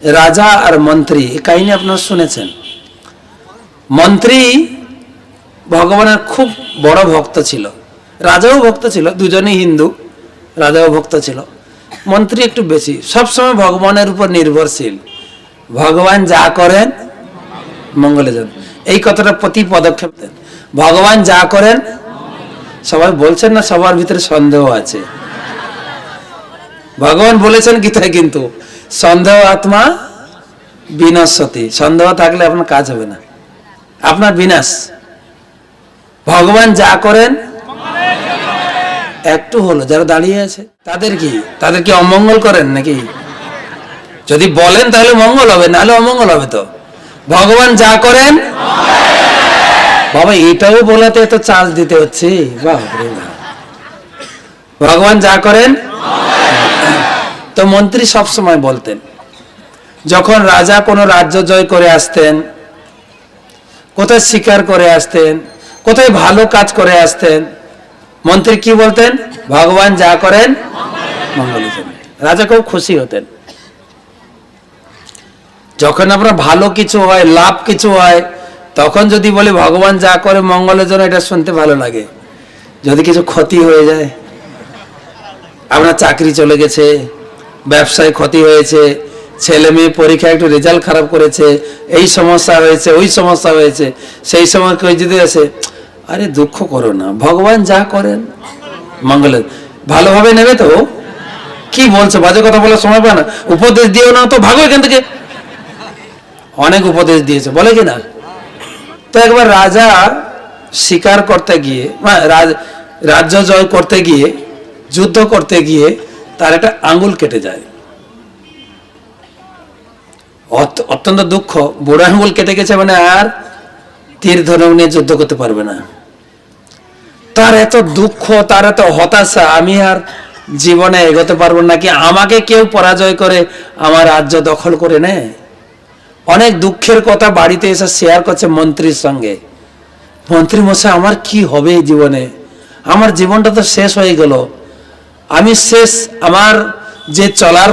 রাজা আর মন্ত্রী এই কাহিনী আপনারা শুনেছেন। মন্ত্রী ভগবানের খুব বড় ভক্ত ছিল, রাজাও ভক্ত ছিল, দুজনেই হিন্দু। রাজাও ভক্ত ছিল, মন্ত্রী একটু বেশি, সবসময় ভগবানের উপর নির্ভরশীল। ভগবান যা করেন মঙ্গলের জন্য, এই কথাটা প্রতি পদক্ষেপ দেন। ভগবান যা করেন, সবাই বলছেন না, সবার ভিতরে সন্দেহ আছে। ভগবান বলেছেন গীতায়, কিন্তু সন্দেহ আত্মা বিনশ্বতি। সন্দেহ থাকলে আপনার কাজ হবে না, আপনার বিনাশ। ভগবান যা করেন একটু হলো, যারা দাঁড়িয়ে আছে তাদের কি অমঙ্গল করেন নাকি? যদি বলেন তাহলে মঙ্গল হবে, নাহলে অমঙ্গল হবে। তো ভগবান যা করেন, বাবা এটাও বলাতে এত চার্জ দিতে হচ্ছে, ভগবান যা করেন। তো মন্ত্রী সব সময় বলতেন, যখন রাজা কোনো রাজ্য জয় করে আসতেন, কোথায় শিকার করে আসতেন, কোথায় ভালো কাজ করে আসতেন, মন্ত্রী কি বলতেন? ভগবান যা করেন মঙ্গলের জন্য। রাজা খুব খুশি হতেন। যখন আপনার ভালো কিছু হয়, লাভ কিছু হয়, তখন যদি বলে ভগবান যা করে মঙ্গলের জন্য, এটা শুনতে ভালো লাগে। যদি কিছু ক্ষতি হয়ে যায়, আপনার চাকরি চলে গেছে, ব্যবসায় ক্ষতি হয়েছে, ছেলে মেয়ে পরীক্ষায় একটু রেজাল্ট খারাপ করেছে, এই সমস্যা হয়েছে, ওই সমস্যা হয়েছে, সেই সময় কেউ যদি আসে, আরে দুঃখ করো না, ভগবান যা করেন মঙ্গলের, ভালোভাবে নেবে তো। কি বলছো, বাজে কথা বলার সময় পায় না, উপদেশ দিও না তো, ভাগো এখান থেকে। অনেক উপদেশ দিয়েছে, বলে কি না? তো একবার রাজা শিকার করতে গিয়ে, রাজ্য জয় করতে গিয়ে, যুদ্ধ করতে গিয়ে তার একটা আঙ্গুল কেটে যায়। অত্যন্ত দুঃখ, বুড়ো আঙ্গুল কেটে গেছে, মানে আর তীর ধনুক নিয়ে যুদ্ধ করতে পারবে না। তার এত দুঃখ, তার এত হতাশা, আমি আর জীবনে এগোতে পারবো নাকি, আমাকে কেউ পরাজয় করে আমার রাজ্য দখল করে নেয়। অনেক দুঃখের কথা বাড়িতে এসে শেয়ার করছে মন্ত্রীর সঙ্গে। মন্ত্রী মশাই, আমার কি হবে এই জীবনে? আমার জীবনটা তো শেষ হয়ে গেল, আমি শেষ, আমার যে চলার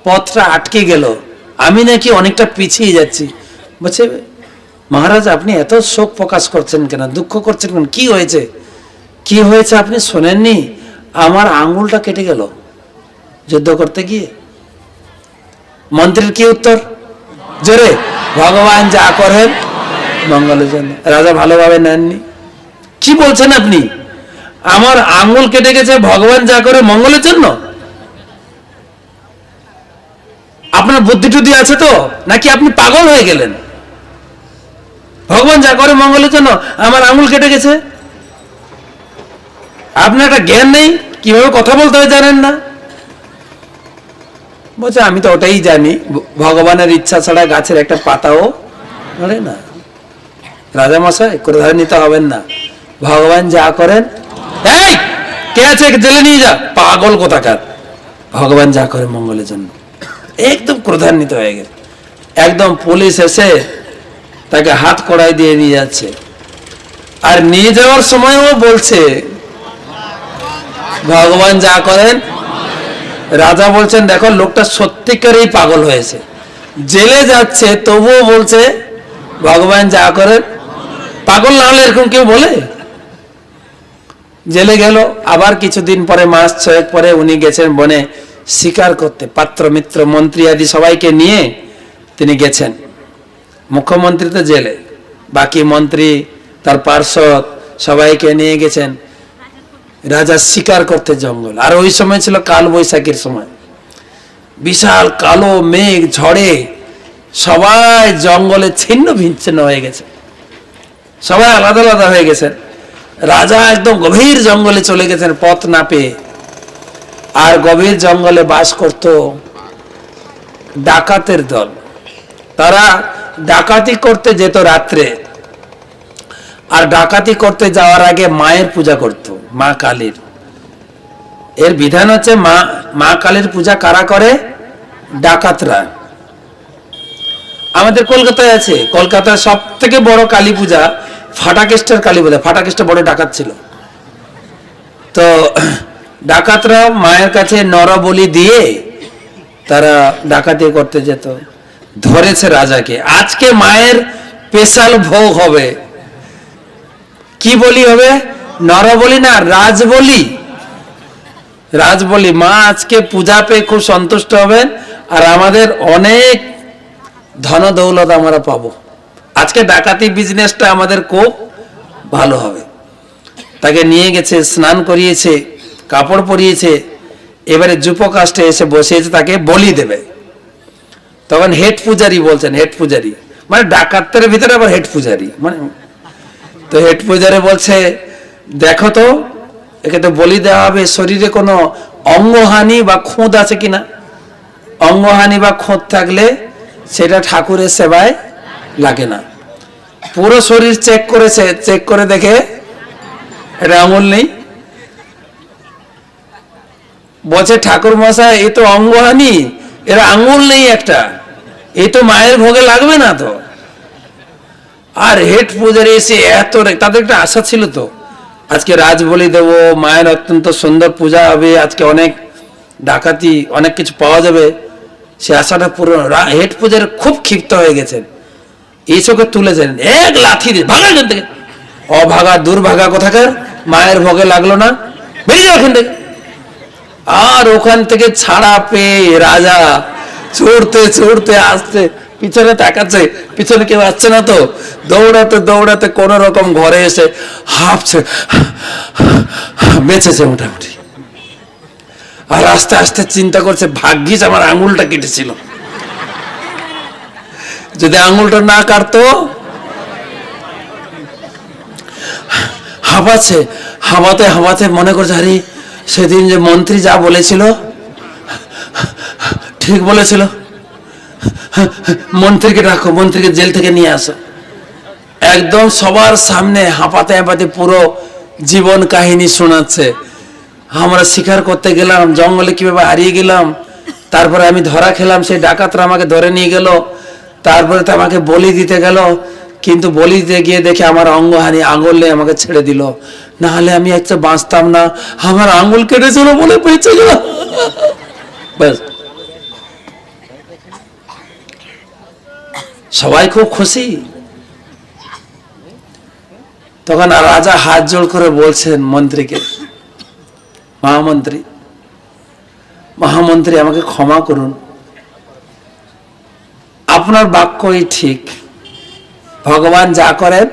পথটা আটকে গেল, আমি নাকি অনেকটা পিছিয়ে যাচ্ছি। বলছে, মহারাজ আপনি এত শোক প্রকাশ করছেন কেন, দুঃখ করছেন কেন, কি হয়েছে? কি হয়েছে আপনি শোনেননি? আমার আঙ্গুলটা কেটে গেল যুদ্ধ করতে গিয়ে। মন্ত্রীর কি উত্তর? জোরে, ভগবান যা করেন মঙ্গলের জন্য। রাজা ভালোভাবে নেননি। কি বলছেন আপনি? আমার আঙ্গুল কেটে গেছে, ভগবান যা করে মঙ্গলের জন্য? আপনার বুদ্ধি টুদ্ধি আছে তো, নাকি আপনি পাগল হয়ে গেলেন? ভগবান যা করে মঙ্গলের জন্য, আমার আঙ্গুল কেটে গেছে। আপনার একটা জ্ঞান নেই, কিভাবে কথা বলতে হয় জানেন না। বলছে, আমি তো ওটাই জানি, ভগবানের ইচ্ছা ছাড়া গাছের একটা পাতাও নড়ে না। রাজা মশাই, ক্রোধান্বিত হবেন না, ভগবান যা করেন। এই কে আছে, জেলে নিয়ে যা, পাগল কোথাকার। ভগবান যা করে মঙ্গলের জন্য। একদম ক্রোধান্বিত হয়ে গেল। একদম পুলিশ এসে তাকে হাত কড়াই দিয়ে নিয়ে যাচ্ছে। আর নিয়ে যাওয়ার সময়ও বলছে ভগবান যা করেন। রাজা বলছেন, দেখো লোকটা সত্যিকারেই পাগল হয়েছে, জেলে যাচ্ছে তবুও বলছে ভগবান যা করেন। পাগল না হলে এরকম কেউ বলে? জেলে গেল। আবার কিছুদিন পরে, মাস 6 পরে উনি গেছেন বনে শিকার করতে, পাত্র মিত্র মন্ত্রী আদি সবাইকে নিয়ে তিনি গেছেন। মুখ্যমন্ত্রী তো জেলে, বাকি মন্ত্রী তার পার্ষদ সবাইকে নিয়ে গেছেন রাজা শিকার করতে জঙ্গল। আর ওই সময় ছিল কাল বৈশাখীর সময়, বিশাল কালো মেঘ ঝড়ে সবাই জঙ্গলে ছিন্ন ভিন্ন হয়ে গেছে, সবাই আলাদা আলাদা হয়ে গেছেন। রাজা একদম গভীর জঙ্গলে চলে গেছেন পথ না পেয়ে। আর গভীর জঙ্গলে বাস করত ডাকাতের দল। তারা ডাকাতি করতে যেত রাত্রে, আর ডাকাতি করতে যাওয়ার আগে মায়ের পূজা করত, মা কালীর। এর বিধান হচ্ছে, মা কালীর পূজা কারা করে? ডাকাতরা। আমাদের কলকাতায় আছে, কলকাতার সব থেকে বড় কালী পূজা ফাটাকেস্টের কালী পূজা। ফাটাকেস্ট বড় ডাকাত ছিল। তো ডাকাতরা মায়ের কাছে নরবলি দিয়ে তারা ডাকাতি করতে যেত, ধরেছে রাজাকে। আজকে মায়ের স্পেশাল ভোগ হবে, কি বলি হবে? নরবলি না, রাজবলি। রাজবলি। মা আজকে পূজা পেয়ে খুব সন্তুষ্ট হবেন, আর আমাদের অনেক ধন দৌলত আমরা পাবো। আজকে ডাকাতি বিজনেসটা আমাদের খুব ভালো হবে। তাকে নিয়ে গেছে, স্নান করিয়েছে, কাপড় পরিয়েছে, এবারে যুপকাষ্টে এসে বসিয়েছে, তাকে বলি দেবে। তখন হেড পূজারি বলছেন, হেড পূজারি মানে ডাকাতের ভিতরে আবার হেড পূজারি, মানে তো হেড পূজারি বলছে, দেখো তো একে তো বলি দেওয়া হবে, শরীরে কোনো অঙ্গহানি বা খুঁত আছে কিনা। অঙ্গহানি বা খুঁত থাকলে সেটা ঠাকুরের সেবায় লাগে না। পুরো শরীর চেক করেছে, চেক করে দেখে এটা আঙুল নেই। বলছে ঠাকুর মশাই, এই তো অঙ্গহানি, এর আঙুল নেই একটা, এই তো মায়ের ভোগে লাগবে না তো। আর হেড পূজারি এসে এত, তাদের একটা আশা ছিল তো, আজকে রাজ বলি দেব, মায়ের অত্যন্ত সুন্দর পূজা হবে, আজকে অনেক ডাকাতি অনেক কিছু পাওয়া যাবে, সে আশাটা পুরো। হেড পূজারি খুব ক্ষিপ্ত হয়ে গেছেন, এই চোখে তুলেছেন, এক লাথি দিয়ে ভাগা এখান থেকে। অভাগা দুর্ভাগা কোথাকার, মায়ের ভোগে লাগলো না, বেরিয়ে যাও এখান থেকে। আর ওখান থেকে ছাড়া পেয়ে রাজা ছুটতে ছুটতে আসছে, পিছনে তাকাচ্ছে, পিছনে কেউ আসছে না তো, দৌড়াতে দৌড়াতে কোন রকম ঘরে এসে হাঁপছে, বেঁচেছে মোটামুটি। আর আস্তে আস্তে চিন্তা করছে, ভাগ্যিস আমার আঙুলটা কেটেছিল, যদি আঙুলটা না কাটতো। হাঁপাচ্ছে, হাঁপাতে হাঁপাতে মনে করছে, আরে সেদিন যে মন্ত্রী যা বলেছিল ঠিক বলেছিল, মন্ত্রীকে ডাকো, মন্ত্রীকে জেল থেকে নিয়ে আসো। একদম সবার সামনে হাঁপাতে হাঁপাতে পুরো জীবন কাহিনী শোনাচ্ছে। আমরা শিকার করতে গেলাম, জঙ্গলে কিভাবে হারিয়ে গেলাম, তারপরে আমি ধরা খেলাম, সেই ডাকাতরা আমাকে ধরে নিয়ে গেল, তারপরে তো আমাকে বলি দিতে গেল, কিন্তু বলি দিতে গিয়ে দেখে আমার অঙ্গহানি, আঙুল নেই, আমাকে ছেড়ে দিল, না হলে আমি একটা বাঁচতাম না, আমার আঙুল কেটেছিল বলে বেঁচে গেলাম। ব্যাস, সবাই খুব খুশি। তখন রাজা হাত জোড় করে বলছেন মন্ত্রীকে, মহামন্ত্রী, মহামন্ত্রী আমাকে ক্ষমা করুন, আপনার বাক্যই ঠিক, ভগবান যা করেন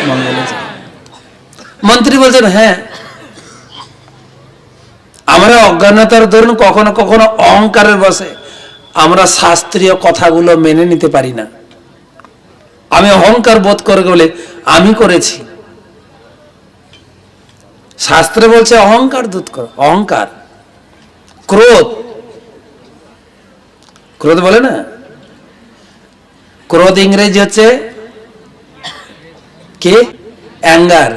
মঙ্গলে যায়। মন্ত্রী বলছেন, হ্যাঁ, আমরা অজ্ঞানতার দরুন কখনো কখনো অহংকারের বসে আমরা শাস্ত্রীয় কথাগুলো মেনে নিতে পারি না। আমি অহংকার বোধ করে বলে আমি করেছি। শাস্ত্রে বলছে অহংকার দূর করো, অহংকার, ক্রোধ, ক্রোধ বলে না, ক্রোধ ইংরেজি হচ্ছে কি? Anger,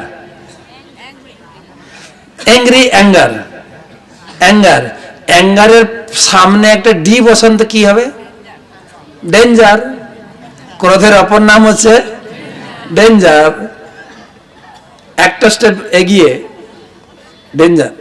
angry, anger, anger. অ্যাঙ্গারের সামনে একটা ডি বসন্ত কি হবে? ডেঞ্জার। ক্রোধের অপর নাম হচ্ছে ডেঞ্জার, একটা স্টেপ এগিয়ে ডেঞ্জার।